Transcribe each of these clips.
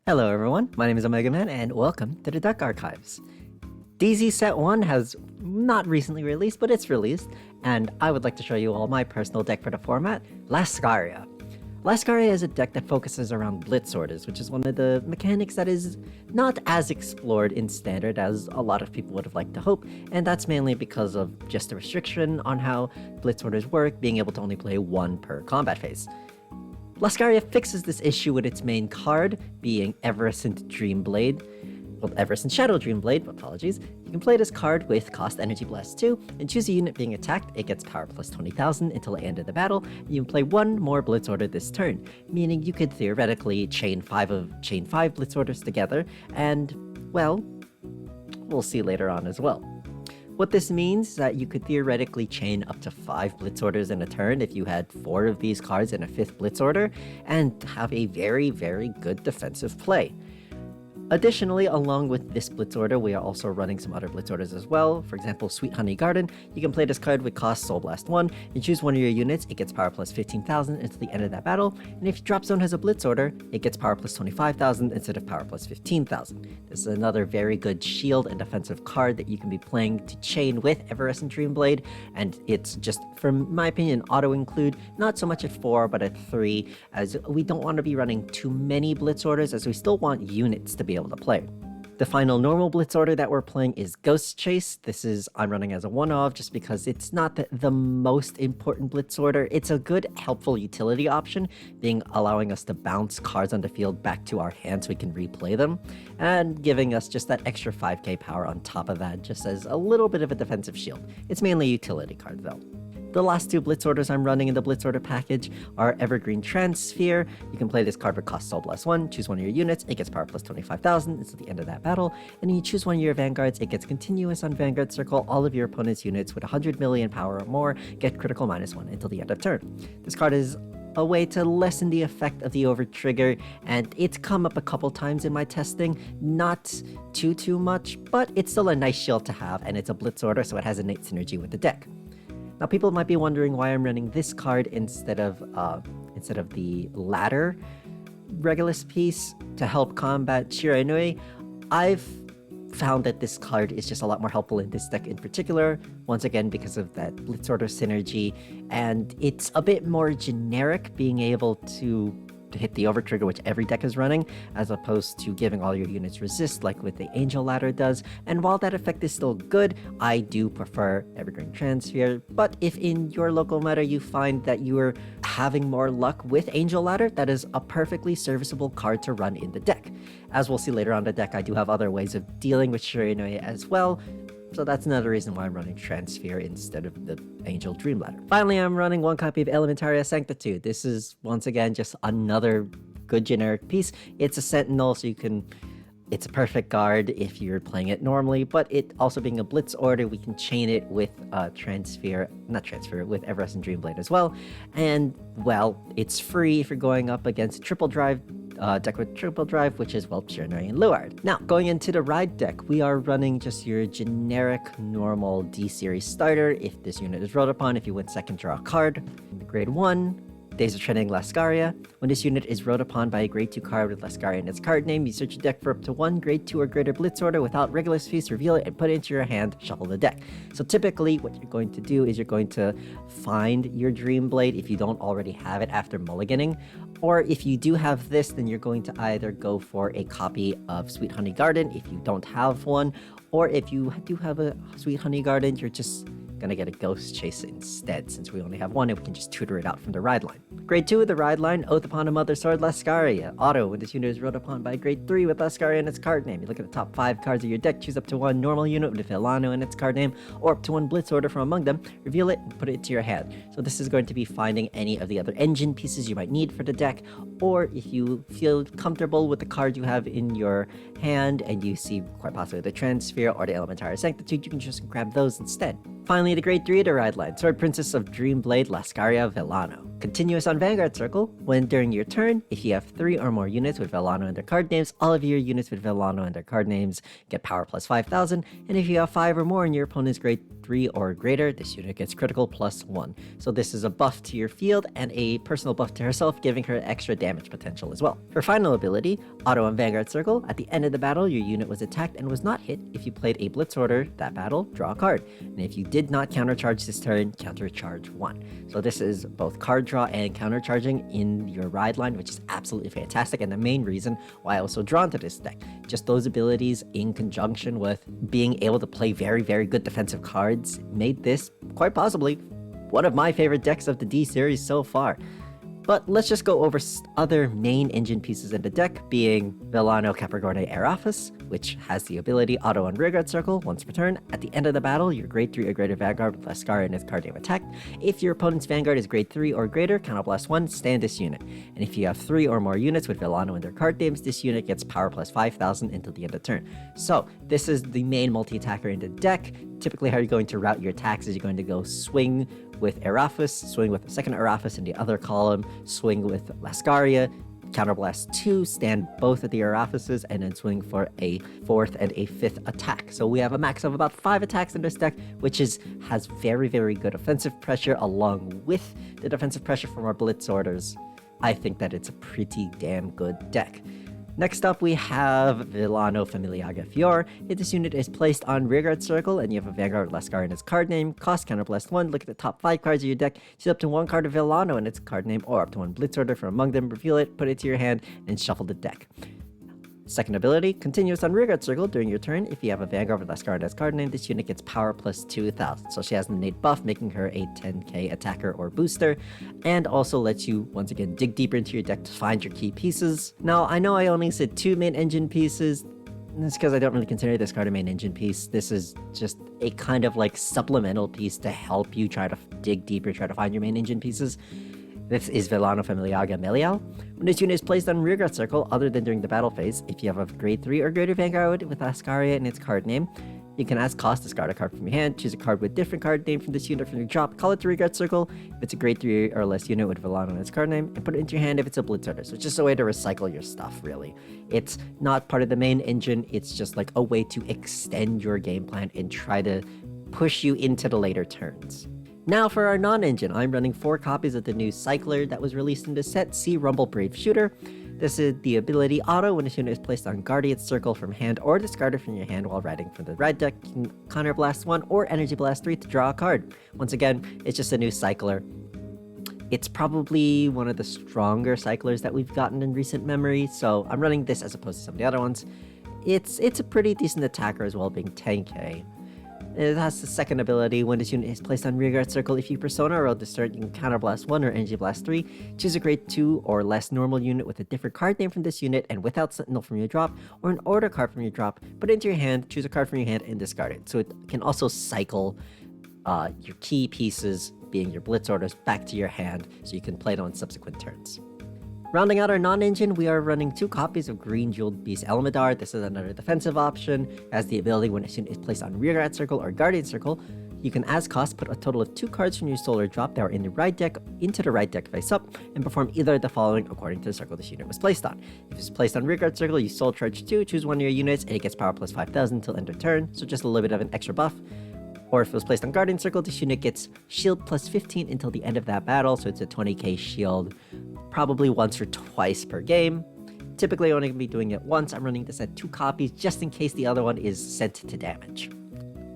Hello everyone, my name is Omega Man and welcome to the Deck Archives. DZ-01 has not recently released, but it's released, and I would like to show you all my personal deck for the format, Lascaria. Lascaria is a deck that focuses around Blitz orders, which is one of the mechanics that is not as explored in Standard as a lot of people would have liked to hope, and that's mainly because of just the restriction on how Blitz orders work, being able to only play one per combat phase. Lascaria fixes this issue with its main card, being Everescent Dreamblade. Well, Everescent Shadow Dreamblade, apologies. You can play this card with cost Energy Blast 2, and choose a unit being attacked, it gets power plus 20,000 until the end of the battle, and you can play one more Blitz Order this turn, meaning you could theoretically chain 5 Blitz Orders together, and, well, we'll see later on as well. What this means is that you could theoretically chain up to 5 Blitz Orders in a turn if you had 4 of these cards in a 5th Blitz Order, and have a very, very good defensive play. Additionally, along with this Blitz Order, we are also running some other Blitz Orders as well. For example, Sweet Honey Garden. You can play this card with cost Soul Blast 1, and choose one of your units, it gets power plus 15,000 until the end of that battle, and if Drop Zone has a Blitz Order, it gets power plus 25,000 instead of power plus 15,000. This is another very good shield and defensive card that you can be playing to chain with Everescent Dreamblade, and it's just, from my opinion, auto-include, not so much at 4, but at 3, as we don't want to be running too many Blitz Orders, as we still want units to be able to play. The final normal Blitz Order that we're playing is Ghost Chase. I'm running as a one-off just because it's not the most important Blitz Order. It's a good, helpful utility option, allowing us to bounce cards on the field back to our hand so we can replay them, and giving us just that extra 5k power on top of that, just as a little bit of a defensive shield. It's mainly a utility card though. The last 2 Blitz Orders I'm running in the Blitz Order package are Evergreen Transsphere. You can play this card with cost Soul Blast 1, choose one of your units, it gets power plus 25,000 until the end of that battle, and when you choose one of your Vanguards, it gets continuous on Vanguard Circle. All of your opponent's units with 100 million power or more get critical -1 until the end of turn. This card is a way to lessen the effect of the over trigger, and it's come up a couple times in my testing, not too much, but it's still a nice shield to have, and it's a Blitz Order, so it has innate synergy with the deck. Now, people might be wondering why I'm running this card instead of the Ladder Regulus piece to help combat Shiranui. I've found that this card is just a lot more helpful in this deck in particular, once again because of that Blitz Order synergy, and it's a bit more generic, being able to hit the over trigger, which every deck is running, as opposed to giving all your units resist like with the Angel Ladder does. And while that effect is still good, I do prefer Evergreen Transfer. But if in your local meta you find that you are having more luck with Angel Ladder, that is a perfectly serviceable card to run in the deck. As we'll see later on the deck, I do have other ways of dealing with Shiranui as well, so that's another reason why I'm running Transfer instead of the Angel Dream Ladder. Finally, I'm running 1 copy of Elementaria Sanctitude. This is, once again, just another good generic piece. It's a Sentinel, so it's a perfect guard if you're playing it normally, but it also being a Blitz Order, we can chain it with with Everescent Dreamblade as well. And, well, it's free if you're going up against Triple Drive, deck with Triple Drive, which is, well, Shiranui and Luard. Now, going into the Ride deck, we are running just your generic, normal D-Series starter. If this unit is rolled upon, if you win second, draw a card. In the Grade 1, Days of Training Lascaria. When this unit is rode upon by a Grade 2 card with Lascaria in its card name, you search your deck for up to 1 Grade 2 or greater Blitz Order without Regulus Feast, reveal it, and put it into your hand, shuffle the deck. So typically, what you're going to do is you're going to find your Dreamblade if you don't already have it after mulliganing, or if you do have this, then you're going to either go for a copy of Sweet Honey Garden if you don't have one, or if you do have a Sweet Honey Garden, you're just gonna get a Ghost Chase instead, since we only have one and we can just tutor it out from the Ride line. Grade 2 of the Ride line, Oath Upon a Mother Sword Lascaria. Auto, when this unit is rode upon by Grade 3 with Lascaria in its card name, you look at the top 5 cards of your deck, choose up to 1 normal unit with Filano in its card name, or up to 1 Blitz Order from among them, reveal it, and put it into your hand. So this is going to be finding any of the other engine pieces you might need for the deck, or if you feel comfortable with the card you have in your hand and you see quite possibly the Transfer or the Elementaria Sanctitude, you can just grab those instead. Finally, the grade 3 to ride line, Sword Princess of Dreamblade Lascaria Villano. Continuous on Vanguard Circle, when during your turn, if you have 3 or more units with Villano in their card names, all of your units with Villano in their card names get power plus 5,000, and if you have 5 or more in your opponent's grade 3 or greater, this unit gets critical plus 1. So this is a buff to your field and a personal buff to herself, giving her extra damage potential as well. Her final ability, Auto on Vanguard Circle, at the end of the battle, your unit was attacked and was not hit. If you played a Blitz order that battle, draw a card. And if you did not countercharge this turn, countercharge 1. So this is both card draw and countercharging in your ride line, which is absolutely fantastic, and the main reason why I was so drawn to this deck. Just those abilities in conjunction with being able to play very, very good defensive cards made this, quite possibly, one of my favorite decks of the D series so far. But let's just go over other main engine pieces in the deck, being Villano Capricorne Aerophis, which has the ability Auto on Rearguard Circle once per turn. At the end of the battle, your grade 3 or greater Vanguard with Lascaria and its card name attacked. If your opponent's Vanguard is grade 3 or greater, counterblast 1, stand this unit. And if you have 3 or more units with Villano in their card names, this unit gets power plus 5,000 until the end of turn. So this is the main multi-attacker in the deck. Typically how you're going to route your attacks is you're going to go swing with Aerophis, swing with the second Aerophis in the other column, swing with Lascaria, counterblast 2, stand both of the Aerophises, and then swing for a 4th and a 5th attack. So we have a max of about 5 attacks in this deck, which has very, very good offensive pressure along with the defensive pressure from our Blitz orders. I think that it's a pretty damn good deck. Next up, we have Villano Familiaga Fior. If this unit is placed on Rearguard Circle and you have a Vanguard with Lascaria in its card name, cost counterblast 1, look at the top 5 cards of your deck, choose up to 1 card of Villano in its card name or up to 1 Blitz order from among them, reveal it, put it to your hand, and shuffle the deck. Second ability, continuous on Rearguard Circle during your turn. If you have a Vanguard with Lascaria in its card name, this unit gets power plus 2,000. So she has an innate buff, making her a 10k attacker or booster, and also lets you, once again, dig deeper into your deck to find your key pieces. Now, I know I only said 2 main engine pieces. That's because I don't really consider this card a main engine piece. This is just a kind of like supplemental piece to help you try to dig deeper, try to find your main engine pieces. This is Villano Familiaga Melial. When this unit is placed on Rearguard Circle, other than during the battle phase, if you have a grade 3 or greater Vanguard with Lascaria in its card name, you can as cost discard a card from your hand, choose a card with different card name from this unit from your drop, call it to Rearguard Circle if it's a grade 3 or less unit with Villano in its card name, and put it into your hand if it's a Blitz order. So it's just a way to recycle your stuff, really. It's not part of the main engine, it's just like a way to extend your game plan and try to push you into the later turns. Now for our non-engine, I'm running 4 copies of the new Cycler that was released in the set, Sea Rumble Brave Shooter. This is the ability Auto. When a unit is placed on Guardian Circle from hand or discarded from your hand while riding from the ride deck, you can Counter Blast 1 or Energy Blast 3 to draw a card. Once again, it's just a new Cycler. It's probably one of the stronger Cyclers that we've gotten in recent memory, so I'm running this as opposed to some of the other ones. It's a pretty decent attacker as well, being 10k. It has the second ability. When this unit is placed on Rearguard Circle, if you Persona or Discern, you can Counter Blast 1 or Energy Blast 3. Choose a grade 2 or less normal unit with a different card name from this unit and without Sentinel from your drop, or an order card from your drop, put it into your hand, choose a card from your hand, and discard it. So it can also cycle your key pieces, being your Blitz orders, back to your hand, so you can play them on subsequent turns. Rounding out our non-engine, we are running 2 copies of Green Jeweled Beast Elmadar. This is another defensive option. It has the ability when a unit is placed on Rearguard Circle or Guardian Circle, you can as cost put a total of 2 cards from your solar drop that are in the right deck into the right deck face up, and perform either of the following according to the circle this unit was placed on. If it's placed on Rearguard Circle, you soul charge 2, choose one of your units, and it gets power plus 5,000 until end of turn, so just a little bit of an extra buff. Or if it was placed on Guardian Circle, this unit gets shield plus 15 until the end of that battle, so it's a 20k shield, probably once or twice per game. Typically only going to be doing it once. I'm running this at 2 copies, just in case the other one is sent to damage.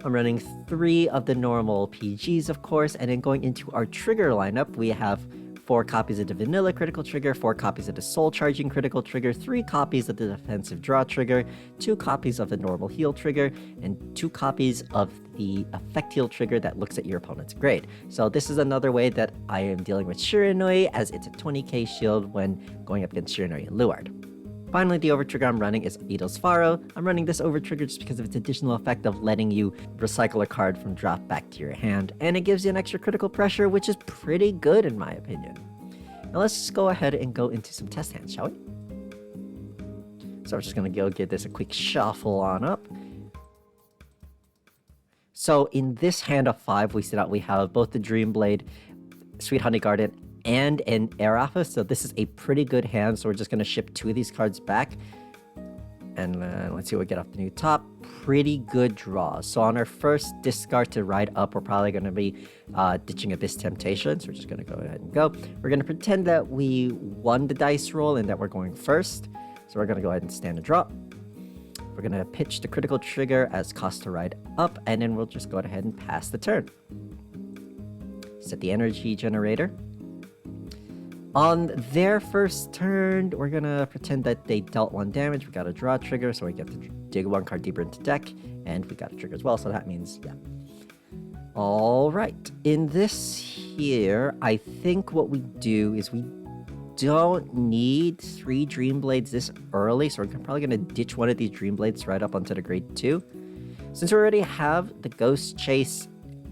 I'm running 3 of the normal PGs, of course, and then going into our trigger lineup, we have 4 copies of the vanilla critical trigger, 4 copies of the soul charging critical trigger, 3 copies of the defensive draw trigger, 2 copies of the normal heal trigger, and 2 copies of the effect heal trigger that looks at your opponent's grade. So this is another way that I am dealing with Shiranui, as it's a 20k shield when going up against Shiranui and Luard. Finally, the overtrigger I'm running is Eidos Faro. I'm running this overtrigger just because of its additional effect of letting you recycle a card from drop back to your hand, and it gives you an extra critical pressure, which is pretty good in my opinion. Now let's just go ahead and go into some test hands, shall we? So we're just going to go give this a quick shuffle on up. So in this hand of 5, we see that we have both the Dream Blade, Sweet Honey Garden, and an Air Office. So this is a pretty good hand. So we're just going to ship 2 of these cards back. And let's see what we get off the new top. Pretty good draw. So on our first discard to ride up, we're probably going to be ditching Abyss Temptation. So we're just going to go ahead and go. We're going to pretend that we won the dice roll and that we're going first. So we're going to go ahead and stand a draw. We're going to pitch the critical trigger as cost to ride up. And then we'll just go ahead and pass the turn. Set the energy generator. On their first turn, we're gonna pretend that they dealt 1 damage. We got a draw trigger, so we get to dig 1 card deeper into deck, and we got a trigger as well, so that means, yeah. All right, in this here, I think what we do is we don't need 3 Dream Blades this early, so we're probably gonna ditch 1 of these Dream Blades right up onto the grade 2. Since we already have the Ghost Chase,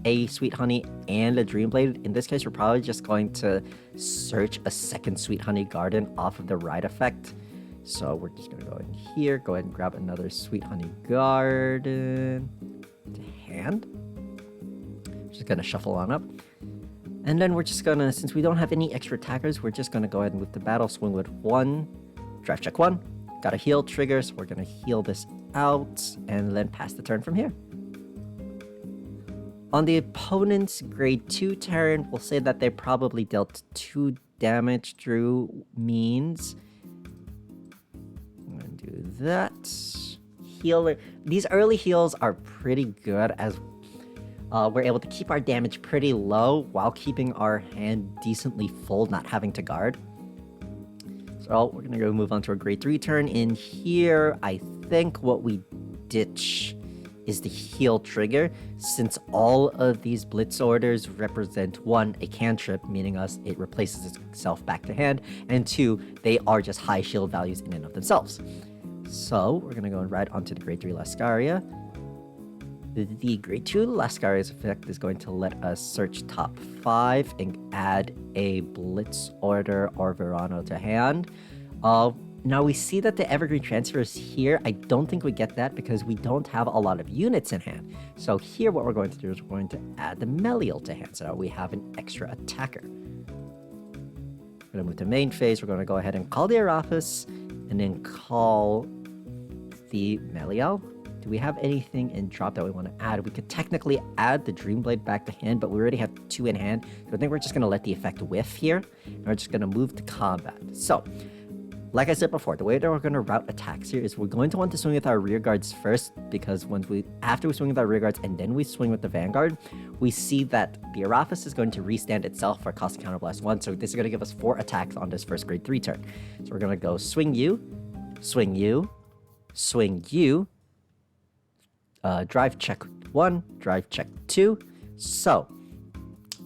a Sweet Honey, and a Dream Blade, in this case, we're probably just going to search a second Sweet Honey Garden off of the ride effect. So we're just going to go in here, go ahead and grab another Sweet Honey Garden to hand. Just going to shuffle on up. And then we're just going to, since we don't have any extra attackers, we're just going to go ahead and move the battle, swing with 1, drive check 1. Got a heal trigger, so we're going to heal this out, and then pass the turn from here. On the opponent's grade 2 turn, we'll say that they probably dealt 2 damage through means. I'm going to do that. Healer. These early heals are pretty good as we're able to keep our damage pretty low while keeping our hand decently full, not having to guard. So we're going to go move on to our grade 3 turn. In here, I think what we ditch is the heal trigger, since all of these blitz orders represent 1, a cantrip, meaning it replaces itself back to hand, and 2, they are just high shield values in and of themselves. So we're gonna go and ride onto the grade 3 Lascaria. The grade 2 Lascaria's effect is going to let us search top 5 and add a blitz order or Verano to hand. Now we see that the Evergreen Transfer is here. I don't think we get that because we don't have a lot of units in hand. So here what we're going to do is we're going to add the Melial to hand so that we have an extra attacker. We're going to move to main phase. We're going to go ahead and call the Air Office and then call the Melial. Do we have anything in drop that we want to add? We could technically add the Dream Blade back to hand, but we already have 2 in hand. So I think we're just going to let the effect whiff here. And we're just going to move to combat. So, like I said before, the way that we're going to route attacks here is we're going to want to swing with our rear guards first, because after we swing with our rear guards and then we swing with the Vanguard, we see that the Air Office is going to restand itself for cost counterblast 1. So this is going to give us 4 attacks on this first grade 3 turn. So we're going to go swing you, swing you, swing you, drive check 1, drive check 2. So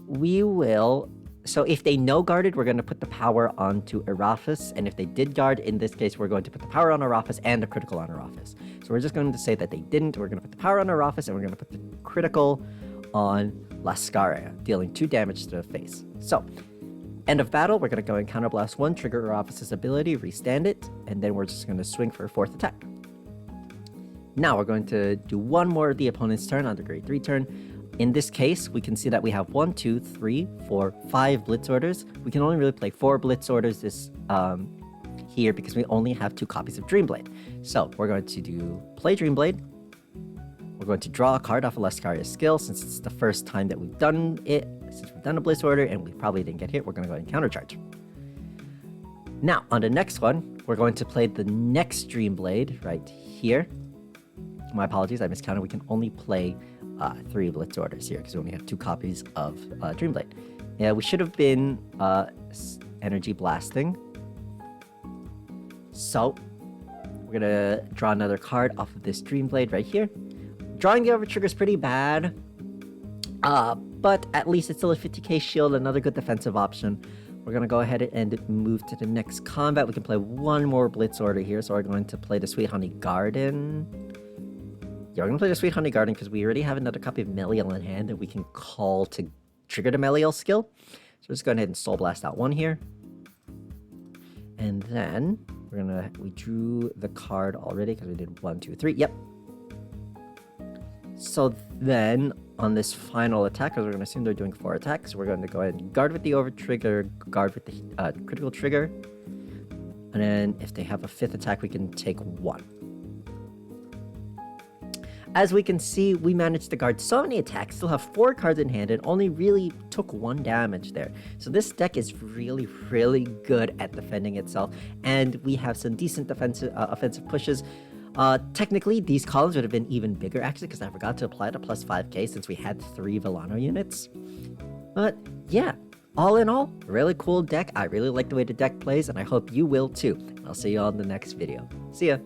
we will. So if they no guarded, we're going to put the power onto Araphis, and if they did guard, in this case, we're going to put the power on Araphis and the critical on Araphis. So we're just going to say that they didn't. We're going to put the power on Araphis, and we're going to put the critical on Lascaria, dealing 2 damage to the face. So, end of battle, we're going to go and counterblast 1, trigger Araphis' ability, restand it, and then we're just going to swing for a 4th attack. Now we're going to do 1 more of the opponent's turn on the grade 3 turn. In this case, we can see that we have 1, 2, 3, 4, 5 blitz orders. We can only really play 4 blitz orders here because we only have 2 copies of Dream Blade. So we're going to play Dream Blade. We're going to draw a card off of Lascaria's skill, since it's the first time that we've done it. Since we've done a blitz order and we probably didn't get hit, we're going to go ahead and countercharge. Now, on the next one, we're going to play the next Dream Blade right here. My apologies, I miscounted. We can only play 3 blitz orders here because we only have 2 copies of Dream Blade. Yeah, we should have been energy blasting. So we're gonna draw another card off of this Dream Blade right here. Drawing the over trigger is pretty bad, but at least it's still a 50k shield, another good defensive option. We're gonna go ahead and move to the next combat. We can play 1 more blitz order here, so we're going to play the Sweet Honey Garden. Yeah, we're going to play the Sweet Honey Garden because we already have another copy of Melial in hand that we can call to trigger the Melial skill. So we're just going ahead and Soul Blast out 1 here. And then we drew the card already because we did 1, 2, 3. Yep. So then, on this final attack, because we're going to assume they're doing 4 attacks, we're going to go ahead and guard with the over trigger, guard with the critical trigger. And then if they have a 5th attack, we can take 1. As we can see, we managed to guard so many attacks, still have 4 cards in hand, and only really took 1 damage there. So this deck is really, really good at defending itself, and we have some decent offensive pushes. Technically, these columns would have been even bigger, actually, because I forgot to apply the plus 5k since we had 3 Villano units. But yeah, all in all, really cool deck. I really like the way the deck plays, and I hope you will too. I'll see you all in the next video. See ya!